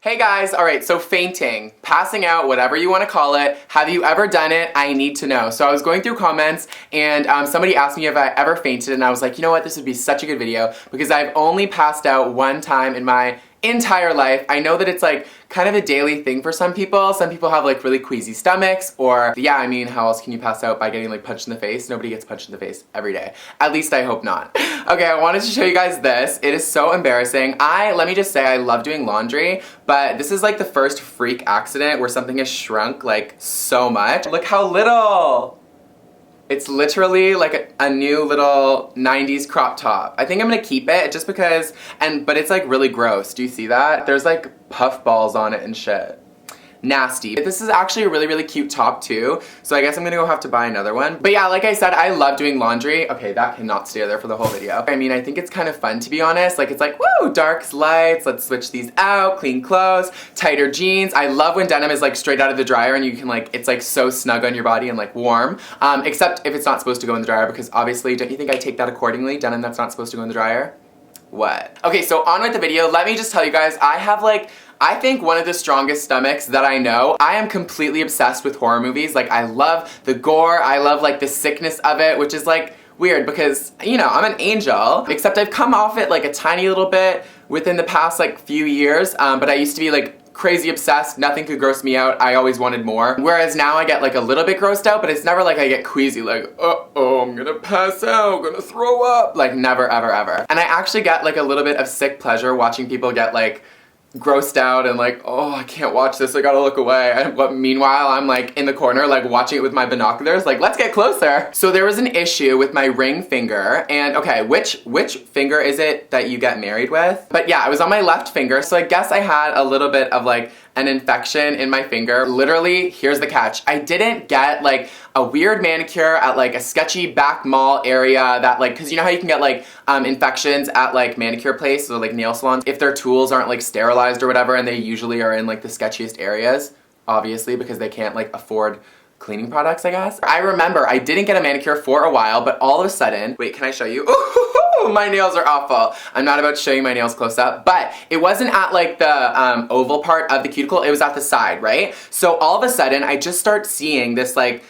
Hey guys, alright, so fainting, passing out, whatever you want to call it, have you ever done it? I need to know. So I was going through comments and somebody asked me if I ever fainted, and I was like, you know what, this would be such a good video because I've only passed out one time in my entire life. I know that it's like kind of a daily thing for some people. Some people have like really queasy stomachs, or yeah, I mean, how else can you pass out by getting like punched in the face? Nobody gets punched in the face every day. At least I hope not. Okay, I wanted to show you guys this. It is so embarrassing. Let me just say I love doing laundry, but this is like the first freak accident where something has shrunk like so much. Look how little! It's literally like a new little 90s crop top. I think I'm gonna keep it just because, but it's like really gross. Do you see that? There's like puff balls on it and shit. Nasty. This is actually a really, really cute top too, so I guess I'm gonna go have to buy another one. But yeah, like I said, I love doing laundry. Okay, that cannot stay there for the whole video. I mean, I think it's kind of fun, to be honest. Like, it's like, woo, darks, lights, let's switch these out, clean clothes, tighter jeans. I love when denim is like straight out of the dryer and you can like, it's like so snug on your body and like warm. Except if it's not supposed to go in the dryer, because obviously, don't you think I take that accordingly? Denim that's not supposed to go in the dryer? What? Okay, so on with the video. Let me just tell you guys, I have like, I think one of the strongest stomachs that I know. I am completely obsessed with horror movies. Like, I love the gore, I love like the sickness of it, which is like weird because, you know, I'm an angel, except I've come off it like a tiny little bit within the past like few years, but I used to be like crazy obsessed. Nothing could gross me out. I always wanted more. Whereas now I get like a little bit grossed out, but it's never like I get queasy, like, uh-oh, I'm gonna pass out, I'm gonna throw up. Like, never, ever, ever. And I actually get like a little bit of sick pleasure watching people get like grossed out and like, oh, I can't watch this, I gotta look away. And meanwhile, I'm like in the corner like watching it with my binoculars, like, let's get closer. So there was an issue with my ring finger, and okay, which finger is it that you get married with? But yeah, it was on my left finger, so I guess I had a little bit of like an infection in my finger. Literally, here's the catch. I didn't get like a weird manicure at like a sketchy back mall area that like, cause you know how you can get like infections at like manicure places or like nail salons if their tools aren't like sterilized or whatever, and they usually are in like the sketchiest areas, obviously, because they can't like afford cleaning products, I guess. I remember I didn't get a manicure for a while, but all of a sudden, wait, can I show you? Ooh, my nails are awful. I'm not about to show you my nails close up, but it wasn't at like the oval part of the cuticle, it was at the side, right? So all of a sudden, I just start seeing this like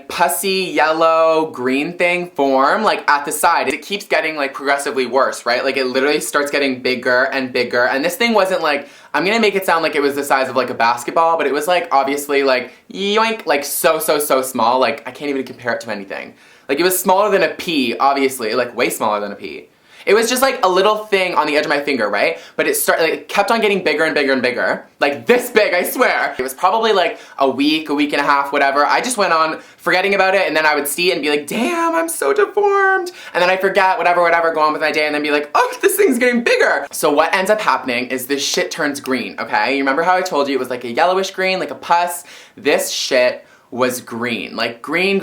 pussy yellow green thing form like at the side. It keeps getting like progressively worse, right? Like, it literally starts getting bigger and bigger, and this thing wasn't like, I'm gonna make it sound like it was the size of like a basketball, but it was like obviously like yoink, like so small, like I can't even compare it to anything. Like, it was smaller than a pea, obviously, like way smaller than a pea. It was just like a little thing on the edge of my finger, right? But it kept on getting bigger and bigger and bigger. Like this big, I swear. It was probably like a week and a half, whatever. I just went on forgetting about it, and then I would see it and be like, damn, I'm so deformed. And then I forget, whatever, go on with my day, and then be like, oh, this thing's getting bigger. So what ends up happening is this shit turns green, okay? You remember how I told you it was like a yellowish green, like a pus? This shit was green. Like green,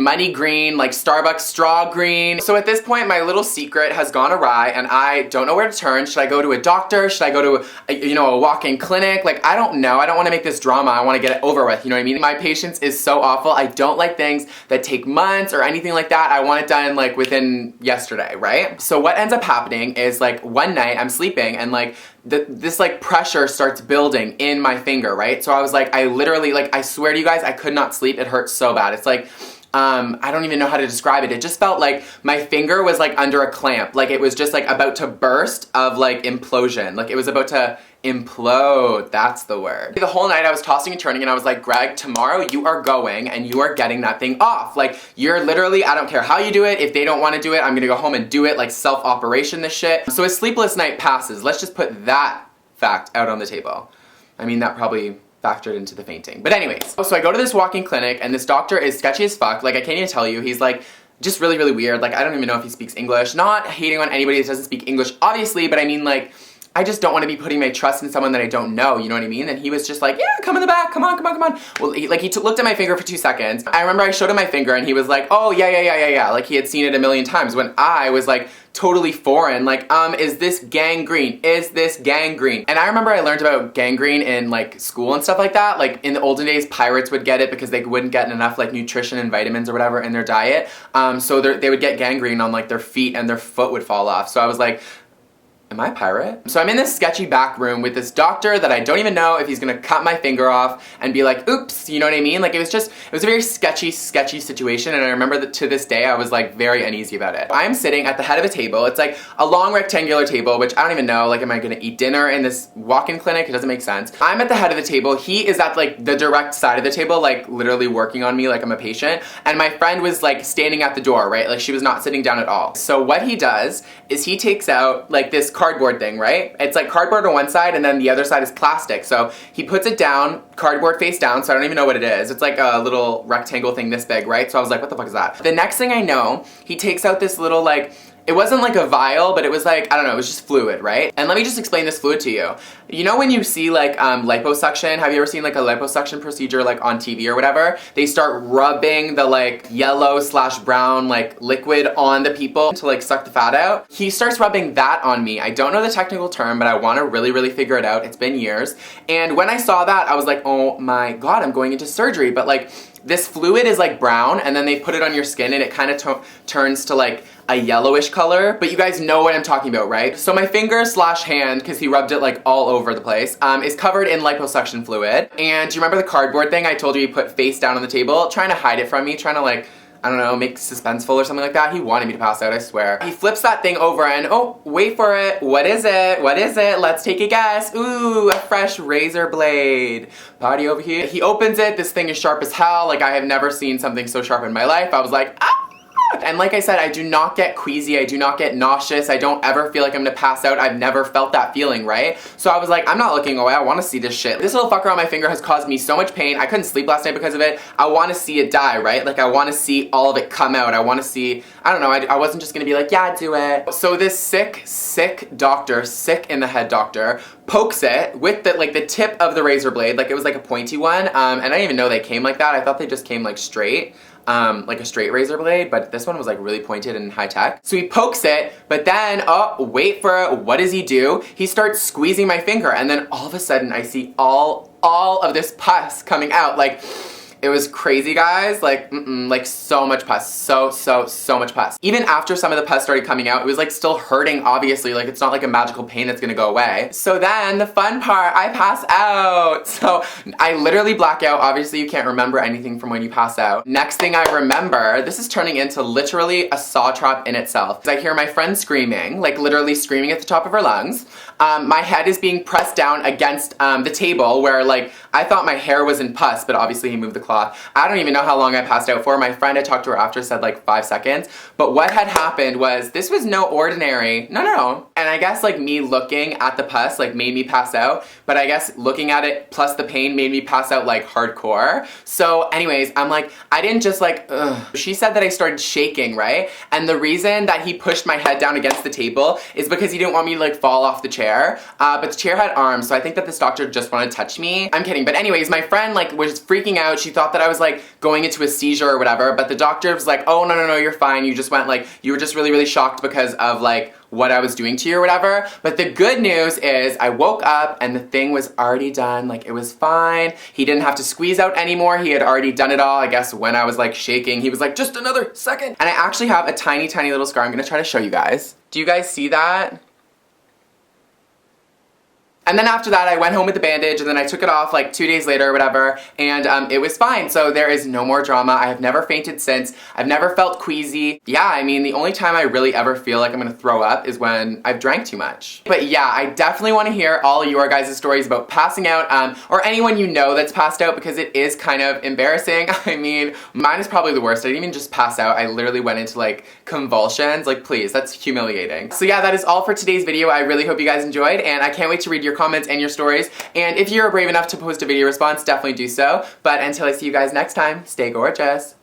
muddy green, like Starbucks straw green. So at this point, my little secret has gone awry and I don't know where to turn. Should I go to a doctor? Should I go to a walk-in clinic? Like, I don't know. I don't want to make this drama. I want to get it over with, you know what I mean? My patience is so awful. I don't like things that take months or anything like that. I want it done like within yesterday, right? So what ends up happening is like one night I'm sleeping and like this like pressure starts building in my finger, right? So I was like, I literally, like, I swear to you guys, I could not sleep. It hurt so bad. It's like, I don't even know how to describe it. It just felt like my finger was like under a clamp. Like, it was just like about to burst of like implosion. Like, it was about to implode. That's the word. The whole night I was tossing and turning and I was like, Greg, tomorrow you are going and you are getting that thing off. Like, you're literally, I don't care how you do it. If they don't want to do it, I'm gonna go home and do it, like self-operation this shit. So a sleepless night passes. Let's just put that fact out on the table. I mean, that probably factored into the fainting. But anyways, so I go to this walk-in clinic and this doctor is sketchy as fuck. Like, I can't even tell you. He's like just really, really weird. Like, I don't even know if he speaks English. Not hating on anybody that doesn't speak English, obviously, but I mean, like, I just don't want to be putting my trust in someone that I don't know, you know what I mean? And he was just like, yeah, come in the back, come on. Well, he looked at my finger for 2 seconds. I remember I showed him my finger and he was like, oh, yeah. Like, he had seen it a million times, when I was like totally foreign. Like, is this gangrene? Is this gangrene? And I remember I learned about gangrene in like school and stuff like that. Like, in the olden days, pirates would get it because they wouldn't get enough like nutrition and vitamins or whatever in their diet. So they would get gangrene on like their feet and their foot would fall off. So I was like, Am I a pirate? So I'm in this sketchy back room with this doctor that I don't even know if he's gonna cut my finger off and be like, oops, you know what I mean? Like, it was a very sketchy situation, and I remember that to this day I was like very uneasy about it. I'm sitting at the head of a table. It's like a long rectangular table, which I don't even know, like, am I gonna eat dinner in this walk-in clinic? It doesn't make sense. I'm at the head of the table. He is at like the direct side of the table, like literally working on me like I'm a patient, and my friend was like standing at the door, right? Like, she was not sitting down at all. So what he does is he takes out like this cardboard thing, right? It's like cardboard on one side and then the other side is plastic. So he puts it down, cardboard face down, so I don't even know what it is. It's like a little rectangle thing this big, right? So I was like, what the fuck is that? The next thing I know, he takes out this little like, it wasn't like a vial, but it was like, I don't know, it was just fluid, right? And let me just explain this fluid to you. You know when you see like liposuction, have you ever seen like a liposuction procedure like on TV or whatever? They start rubbing the like yellow/brown like liquid on the people to like suck the fat out. He starts rubbing that on me. I don't know the technical term, but I want to really figure it out. It's been years. And when I saw that, I was like, oh my God, I'm going into surgery. But like, this fluid is like brown, and then they put it on your skin and it kind of turns to like a yellowish color, but you guys know what I'm talking about, right? So my finger/hand, because he rubbed it like all over the place, is covered in liposuction fluid. And do you remember the cardboard thing I told you he put face down on the table, trying to hide it from me, trying to like, I don't know, make suspenseful or something like that? He wanted me to pass out, I swear. He flips that thing over and, oh, wait for it. What is it? What is it? Let's take a guess. Ooh, a fresh razor blade. Party over here. He opens it. This thing is sharp as hell. Like, I have never seen something so sharp in my life. I was like, ah! And like I said, I do not get queasy, I do not get nauseous, I don't ever feel like I'm gonna pass out. I've never felt that feeling, right? So I was like, I'm not looking away, I wanna see this shit. This little fucker on my finger has caused me so much pain. I couldn't sleep last night because of it. I wanna see it die, right? Like, I wanna see all of it come out. I wanna see, I don't know, I wasn't just gonna be like, yeah, do it. So this sick doctor, sick in the head doctor, pokes it with the, like, the tip of the razor blade, like it was like a pointy one, and I didn't even know they came like that. I thought they just came like straight. Like a straight razor blade, but this one was like really pointed and high tech. So he pokes it, but then, oh, wait for it, what does he do? He starts squeezing my finger, and then all of a sudden I see all of this pus coming out. Like, it was crazy, guys. Like, like so much pus. So much pus. Even after some of the pus started coming out, it was like still hurting, obviously. Like, it's not like a magical pain that's gonna go away. So then, the fun part, I pass out. So I literally black out. Obviously, you can't remember anything from when you pass out. Next thing I remember, this is turning into literally a saw trap in itself. I hear my friend screaming, like literally screaming at the top of her lungs. My head is being pressed down against the table where, like, I thought my hair was in pus, but obviously he moved the cloth. I don't even know how long I passed out for. My friend I talked to her after said like 5 seconds. But what had happened was, this was no ordinary, no. And I guess like me looking at the pus like made me pass out, but I guess looking at it plus the pain made me pass out like hardcore. So anyways, I'm like, I didn't just like, ugh. She said that I started shaking, right? And the reason that he pushed my head down against the table is because he didn't want me to like fall off the chair. But the chair had arms, so I think that this doctor just wanted to touch me. I'm kidding, but anyways, my friend like was freaking out. She thought that I was like going into a seizure or whatever, but the doctor was like, oh, no, you're fine. You just went like, you were just really shocked because of like what I was doing to you or whatever. But the good news is I woke up and the thing was already done. Like, it was fine. He didn't have to squeeze out anymore. He had already done it all. I guess when I was like shaking, he was like, just another second. And I actually have a tiny little scar. I'm gonna try to show you guys. Do you guys see that? And then after that, I went home with the bandage, and then I took it off like 2 days later or whatever, and it was fine. So there is no more drama. I have never fainted since. I've never felt queasy. Yeah, I mean, the only time I really ever feel like I'm gonna throw up is when I've drank too much. But yeah, I definitely want to hear all your guys' stories about passing out, or anyone you know that's passed out, because it is kind of embarrassing. I mean, mine is probably the worst. I didn't even just pass out. I literally went into like convulsions. Like, please, that's humiliating. So yeah, that is all for today's video. I really hope you guys enjoyed, and I can't wait to read your comments and your stories. And if you're brave enough to post a video response, definitely do so. But until I see you guys next time, stay gorgeous.